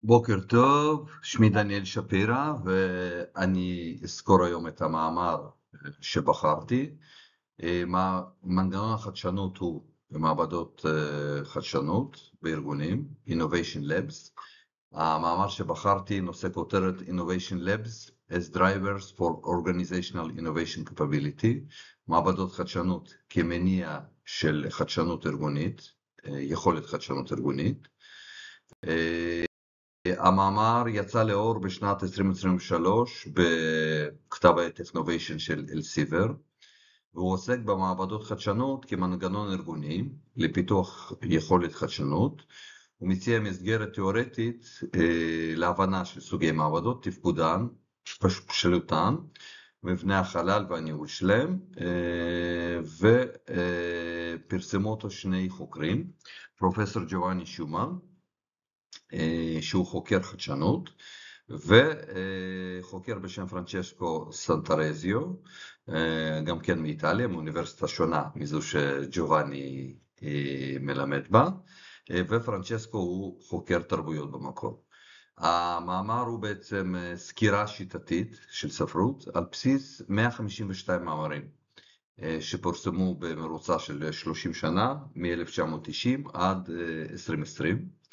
בוקר טוב, שמי דניאל שפירא ואני אזכור היום את המאמר שבחרתי. מנגנון החדשנות הוא במעבדות חדשנות בארגונים, Innovation Labs. המאמר שבחרתי נושא כותרת Innovation Labs as Drivers for Organizational Innovation Capability, מעבדות חדשנות כמניע של חדשנות ארגונית, יכולת חדשנות ארגונית. המאמר יצא לאור בשנת 2023 בכתב העת Innovation של אלסייבר, והוא עוסק במעבדות חדשנות כמנגנון ארגוני לפיתוח יכולת חדשנות. הוא מציע מסגרת תיאורטית להבנה של סוגי מעבדות, תפקודן, שלותן, מבנה החלל והניהול שלהם, ופרסמו אותו שני חוקרים, פרופסור ג'ובאני שומן, שהוא חוקר חדשנות, וחוקר בשם פרנצ'סקו סנטרזיו, גם כן מאיטליה, מאוניברסיטה שונה מזו שג'ובאני מלמד בה, ופרנצ'סקו הוא חוקר תרבויות במקור. המאמר הוא בעצם סקירה שיטתית של ספרות על בסיס 152 מאמרים שפורסמו במרוצה של 30 שנה, מ-1990 עד 2020.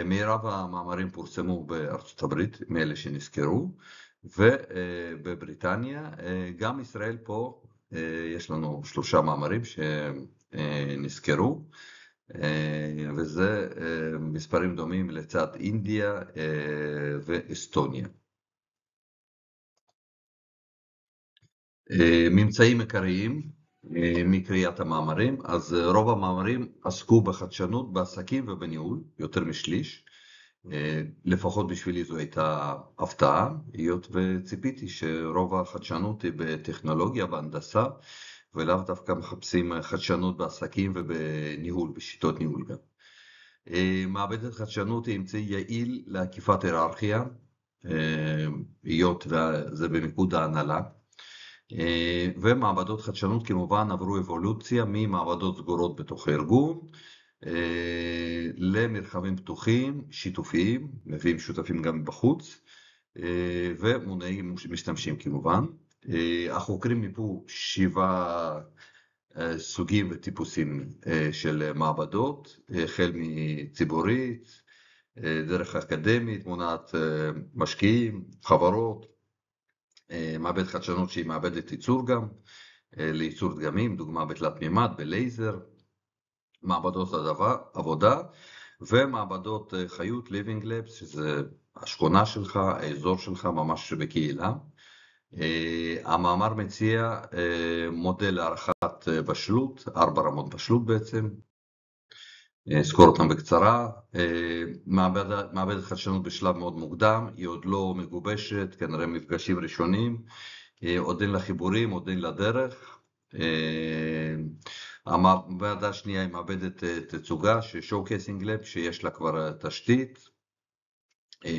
מירב המאמרים פורסמו בארצות הברית, מאלה שנזכרו, ובבריטניה, גם ישראל פה, יש לנו 3 מאמרים שנזכרו, וזה מספרים דומים לצד אינדיה ואסטוניה. ממצאים עיקריים מקריאת המאמרים, אז רוב המאמרים עסקו בחדשנות, בעסקים ובניהול, יותר משליש. לפחות בשבילי זו הייתה הפתעה, היות וציפיתי שרוב החדשנות היא בטכנולוגיה, בהנדסה, ולאו דווקא מחפשים חדשנות בעסקים ובניהול, בשיטות ניהול גם. מעבדת חדשנות היא אמצעי יעיל לעקיפת היררכיה, היות וזה במיקוד ההנהלה. ומעבדות חדשנות כמובן עברו אבולוציה ממעבדות סגורות בתוך הארגון למרחבים פתוחים, שיתופיים, מביאים שותפים גם בחוץ, ומונעים משתמשים כמובן. החוקרים מיפו 7 סוגים וטיפוסים של מעבדות, החל מציבורית, דרך אקדמית, מונעת משקיעים, חברות, מעבדת חדשנות שהיא מעבדת ייצור גם, לייצור דגמים, דוגמה בתלת מימד, בלייזר, מעבדות עבודה, ומעבדות חיות, living labs, שזה השכונה שלך, האזור שלך, ממש בקהילה. המאמר מציע מודל להערכת בשלות, 4 רמות בשלות בעצם, אזכור אותם בקצרה. מעבדת חדשנות בשלב מאוד מוקדם, היא עוד לא מגובשת, כנראה מפגשים ראשונים, עוד אין לה חיבורים, עוד אין לה דרך. המעבדה השנייה היא מעבדת תצוגה, showcasing lab, שיש לה כבר תשתית,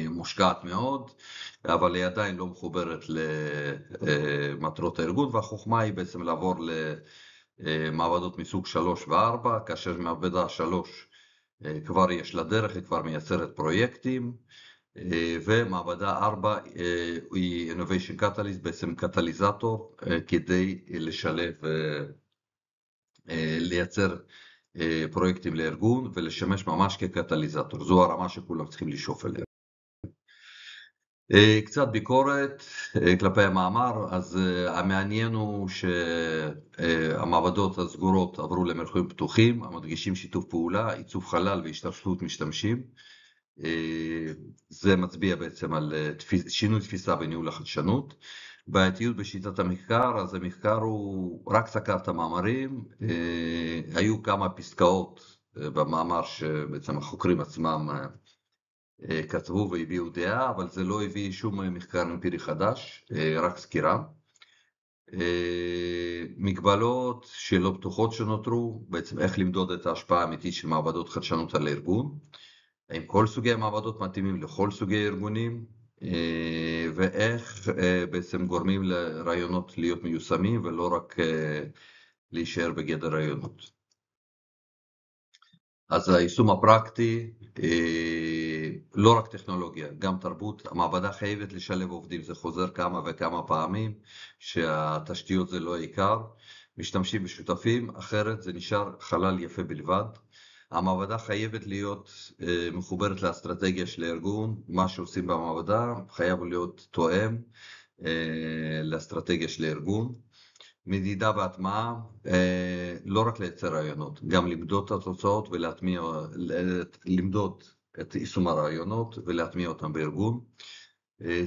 מושקעת מאוד, אבל היא עדיין לא מחוברת למטרות הארגון, והחוכמה היא בעצם לעבור מעבדות מסוג 3 ו-4, כאשר מעבדה 3 כבר יש לה דרך, היא כבר מייצרת פרויקטים, ומעבדה 4 היא Innovation Catalyst, בעצם קטליזטור, כדי לשלב, לייצר פרויקטים לארגון ולשמש ממש כקטליזטור. זו הרמה שכולם צריכים לשאוף אליה. קצת ביקורת כלפי המאמר, אז המעניין הוא שהמעבדות הסגורות עברו למרחבים פתוחים, המדגישים שיתוף פעולה, עיצוב חלל והשתתפות משתמשים. זה מצביע בעצם על שינוי תפיסה בניהול החדשנות. בעייתיות בשיטת המחקר, אז המחקר הוא רק סקר את המאמרים, היו כמה פסקאות במאמר שבעצם החוקרים עצמם כתבו והביאו דעה, אבל זה לא הביא שום מחקר אמפירי חדש, רק סקירה. מגבלות שלא פתוחות שנותרו, בעצם איך למדוד את ההשפעה האמיתית של מעבדות חדשנות על הארגון, האם כל סוגי המעבדות מתאימים לכל סוגי הארגונים, ואיך בעצם גורמים לרעיונות להיות מיושמים ולא רק להישאר בגדר רעיונות. אז היישום הפרקטי, לא רק טכנולוגיה, גם תרבות. המעבדה חייבת לשלב עובדים, זה חוזר כמה וכמה פעמים, שהתשתיות זה לא העיקר, משתמשים בשותפים, אחרת זה נשאר חלל יפה בלבד. המעבדה חייבת להיות מחוברת לאסטרטגיה של הארגון, מה שעושים במעבדה חייב להיות תואם לאסטרטגיה של הארגון. מדידה והטמעה, לא רק לייצר רעיונות, גם למדוד את התוצאות ולהטמיע, למדוד את יישום הרעיונות ולהטמיע אותם בארגון.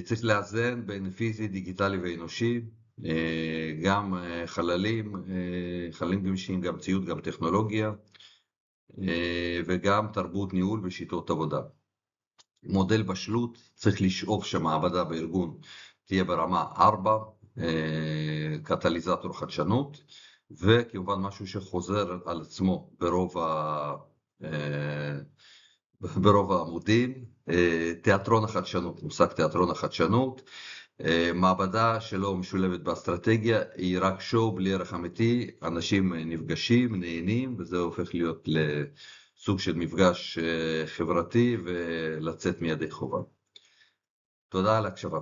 צריך לאזן בין פיזי, דיגיטלי ואנושי, גם חללים גמישים, גם ציוד, גם טכנולוגיה, וגם תרבות ניהול ושיטות עבודה. מודל בשלות, צריך לשאוף שהמעבדה בארגון תהיה ברמה 4, קטליזטור חדשנות, וכמובן משהו שחוזר על עצמו ברוב העמודים, תיאטרון החדשנות, מושג תיאטרון החדשנות, מעבדה שלא משולבת באסטרטגיה, היא רק שואו בלי ערך אמיתי, אנשים נפגשים, נהנים, וזה הופך להיות לסוג של מפגש חברתי ולצאת מידי חובה. תודה על ההקשבה.